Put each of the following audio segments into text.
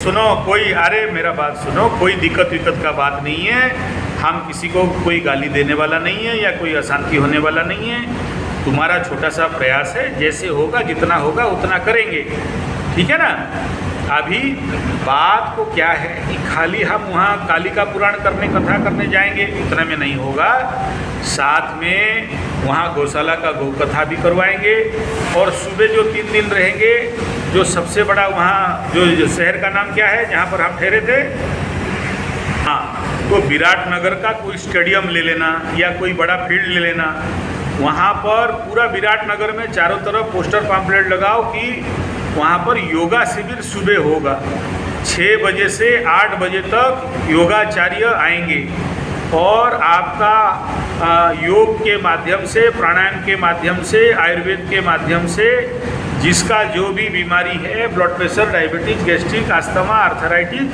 सुनो कोई, अरे मेरा बात सुनो, कोई दिक्कत विक्कत का बात नहीं है। हम किसी को कोई गाली देने वाला नहीं है या कोई अशांति होने वाला नहीं है। तुम्हारा छोटा सा प्रयास है, जैसे होगा जितना होगा उतना करेंगे, ठीक है ना। अभी बात को क्या है कि खाली हम वहाँ कालिका पुराण करने, कथा करने जाएंगे, उतना में नहीं होगा। साथ में वहाँ गौशाला का गौ कथा भी करवाएंगे। और सुबह जो 3 दिन रहेंगे, जो सबसे बड़ा वहाँ जो शहर का नाम क्या है जहाँ पर हम ठहरे थे, हाँ, तो विराटनगर का कोई स्टेडियम ले लेना या कोई बड़ा फील्ड ले लेना। वहाँ पर पूरा विराटनगर में चारों तरफ पोस्टर पैम्फलेट लगाओ कि वहाँ पर योगा शिविर सुबह होगा। 6 बजे से 8 बजे तक योगाचार्य आएंगे और आपका योग के माध्यम से, प्राणायाम के माध्यम से, आयुर्वेद के माध्यम से जिसका जो भी बीमारी है, blood pressure, diabetes, gastric, asthma, arthritis,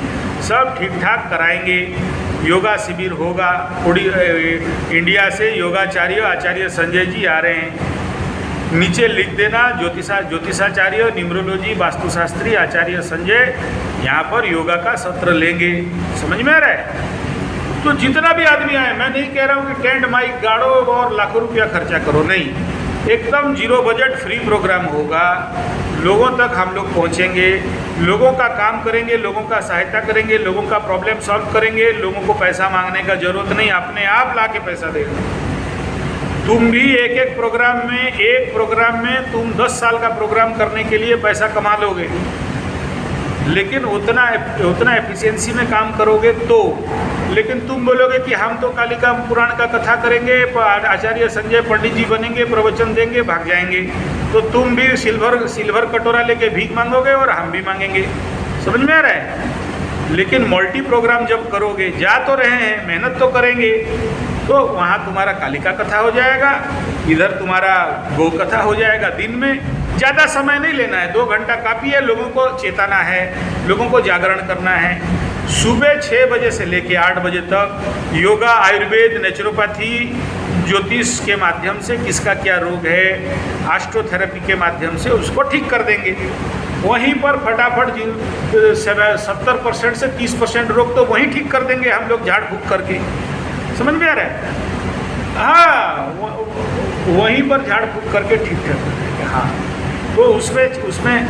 सब ठीक ठाक कराएंगे। योगा शिविर होगा। इंडिया से योगाचार्य आचार्य संजय जी आ रहे हैं। नीचे लिख देना ज्योतिषाचार्य, न्यूमरोलॉजी, वास्तुशास्त्री आचार्य संजय यहाँ पर योगा का सत्र लेंगे। समझ में आ रहा है। तो जितना भी आदमी आए, मैं नहीं कह रहा हूँ कि टेंट माइक गाड़ो और लाखों रुपया खर्चा करो, नहीं, एकदम जीरो बजट फ्री प्रोग्राम होगा। लोगों तक हम लोग पहुँचेंगे, लोगों का काम करेंगे, लोगों का सहायता करेंगे, लोगों का प्रॉब्लम सॉल्व करेंगे। लोगों को पैसा मांगने का जरूरत नहीं, अपने आप ला के पैसा देगा। तुम भी एक प्रोग्राम में तुम 10 साल का प्रोग्राम करने के लिए पैसा कमा लोगे, लेकिन उतना एफिशिएंसी में काम करोगे तो। लेकिन तुम बोलोगे कि हम तो कालिका पुराण का कथा करेंगे, आचार्य संजय पंडित जी बनेंगे, प्रवचन देंगे, भाग जाएंगे, तो तुम भी सिल्वर कटोरा लेके भीख मांगोगे और हम भी मांगेंगे। समझ में आ रहा है। लेकिन मल्टी प्रोग्राम जब करोगे, जा तो रहे हैं, मेहनत तो करेंगे, तो वहाँ तुम्हारा कालिका कथा हो जाएगा, इधर तुम्हारा गौ कथा हो जाएगा। दिन में ज़्यादा समय नहीं लेना है, 2 घंटा काफ़ी है। लोगों को चेताना है, लोगों को जागरण करना है। सुबह 6 बजे से लेकर 8 बजे तक योगा, आयुर्वेद, नेचुरोपैथी, ज्योतिष के माध्यम से किसका क्या रोग है, एस्ट्रोथेरेपी के माध्यम से उसको ठीक कर देंगे। वहीं पर फटाफट 70% से 30% रोग तो वहीं ठीक कर देंगे हम लोग, झाड़ फूक करके। समझ में आ रहा है। हाँ, वहीं पर झाड़ फूक करके ठीक ठाक कर देंगे। हाँ, तो उसमें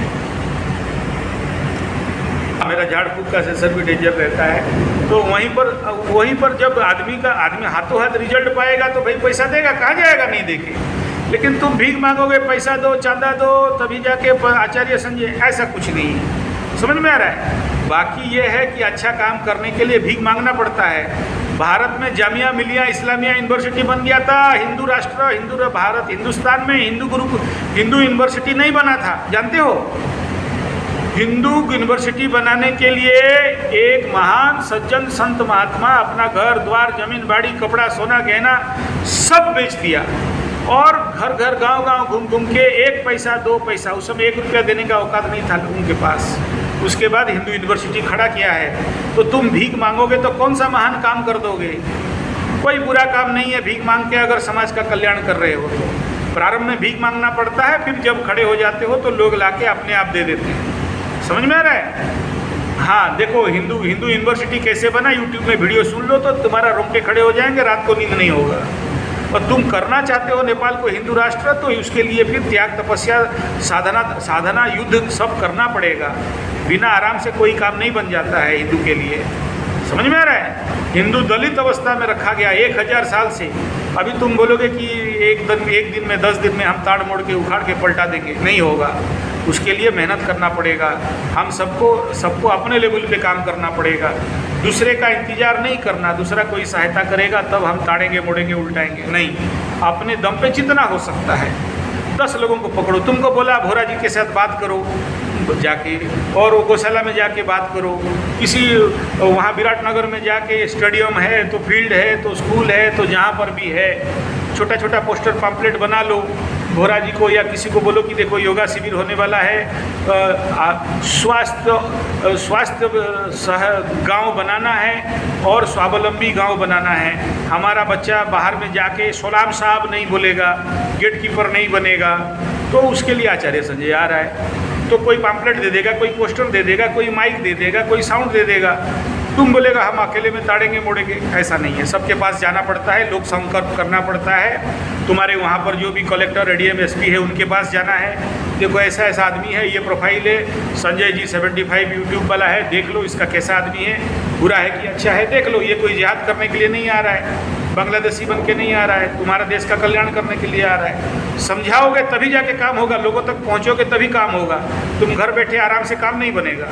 मेरा झाड़ फूक का सेंसर भी डेंजर रहता है। तो वहीं पर जब आदमी हाथों हाथ रिजल्ट पाएगा तो भाई पैसा देगा, कहाँ जाएगा नहीं देके। लेकिन तुम भीख मांगोगे, पैसा दो, चांदा दो, तभी जाके आचार्य संजय, ऐसा कुछ नहीं है। समझ में आ रहा है। बाकी ये है कि अच्छा काम करने के लिए भीख मांगना पड़ता है। भारत में जामिया मिलिया इस्लामिया यूनिवर्सिटी बन गया था, हिंदू राष्ट्र, भारत, हिंदुस्तान में हिंदू यूनिवर्सिटी नहीं बना था, जानते हो। हिंदू यूनिवर्सिटी बनाने के लिए एक महान सज्जन संत महात्मा अपना घर द्वार, जमीन बाड़ी, कपड़ा, सोना, गहना सब बेच दिया और घर घर, गांव गांव घूम के 1 पैसा 2 पैसा, उस समय 1 रुपया देने का औकात नहीं था लोगों के पास। उसके बाद हिंदू यूनिवर्सिटी खड़ा किया है। तो तुम भीख मांगोगे तो कौन सा महान काम कर दोगे। कोई बुरा काम नहीं है भीख मांग के, अगर समाज का कल्याण कर रहे हो तो। प्रारंभ में भीख मांगना पड़ता है, फिर जब खड़े हो जाते हो तो लोग लाके अपने आप दे देते हैं। समझ में आ रहा है। हाँ, देखो हिंदू यूनिवर्सिटी कैसे बना, यूट्यूब में वीडियो सुन लो तो तुम्हारा रोंगटे खड़े हो जाएंगे, रात को नींद नहीं होगा। और तुम करना चाहते हो नेपाल को हिंदू राष्ट्र, तो उसके लिए फिर त्याग, तपस्या, साधना, युद्ध सब करना पड़ेगा। बिना आराम से कोई काम नहीं बन जाता है हिंदू के लिए। समझ में आ रहा है। हिंदू दलित अवस्था में रखा गया 1000 साल से। अभी तुम बोलोगे कि एक दिन में 10 दिन में हम ताड़ मोड़ के उखाड़ के पलटा देंगे, नहीं होगा। उसके लिए मेहनत करना पड़ेगा। हम सबको अपने लेवल पे काम करना पड़ेगा। दूसरे का इंतजार नहीं करना, दूसरा कोई सहायता करेगा तब हम ताड़ेंगे, मोड़ेंगे, उल्टाएंगे, नहीं। अपने दम पे जितना हो सकता है 10 लोगों को पकड़ो। तुमको बोला भोरा जी के साथ बात करो जाके, और वो गौशाला में जाके बात करो, किसी वहाँ विराटनगर में जाके स्टेडियम है तो फील्ड है तो स्कूल है तो जहाँ पर भी है छोटा छोटा पोस्टर पैम्फलेट बना लो। भोरा जी को या किसी को बोलो कि देखो योगा शिविर होने वाला है, स्वास्थ्य गांव बनाना है और स्वावलंबी गांव बनाना है। हमारा बच्चा बाहर में जाके सोलाम साहब नहीं बोलेगा, गेट कीपर नहीं बनेगा, तो उसके लिए आचार्य संजय आ रहा है। तो कोई पैम्पलेट दे देगा, कोई पोस्टर दे देगा, कोई माइक दे देगा, कोई साउंड दे देगा, तुम बोलेगा हम अकेले में ताड़ेंगे मोड़ेंगे। ऐसा नहीं है, सबके पास जाना पड़ता है, लोक संपर्क करना पड़ता है। तुम्हारे वहाँ पर जो भी कलेक्टर एडीएम एसपी है उनके पास जाना है, देखो ऐसा ऐसा आदमी है, ये प्रोफाइल है, संजय जी 75 यूट्यूब वाला है, देख लो इसका कैसा आदमी है, बुरा है कि अच्छा है, देख लो। ये कोई जिहाद करने के लिए नहीं आ रहा है, बांग्लादेशी बन के नहीं आ रहा है, तुम्हारा देश का कल्याण करने के लिए आ रहा है। समझाओगे तभी जाके काम होगा, लोगों तक पहुँचोगे तभी काम होगा। तुम घर बैठे आराम से काम नहीं बनेगा।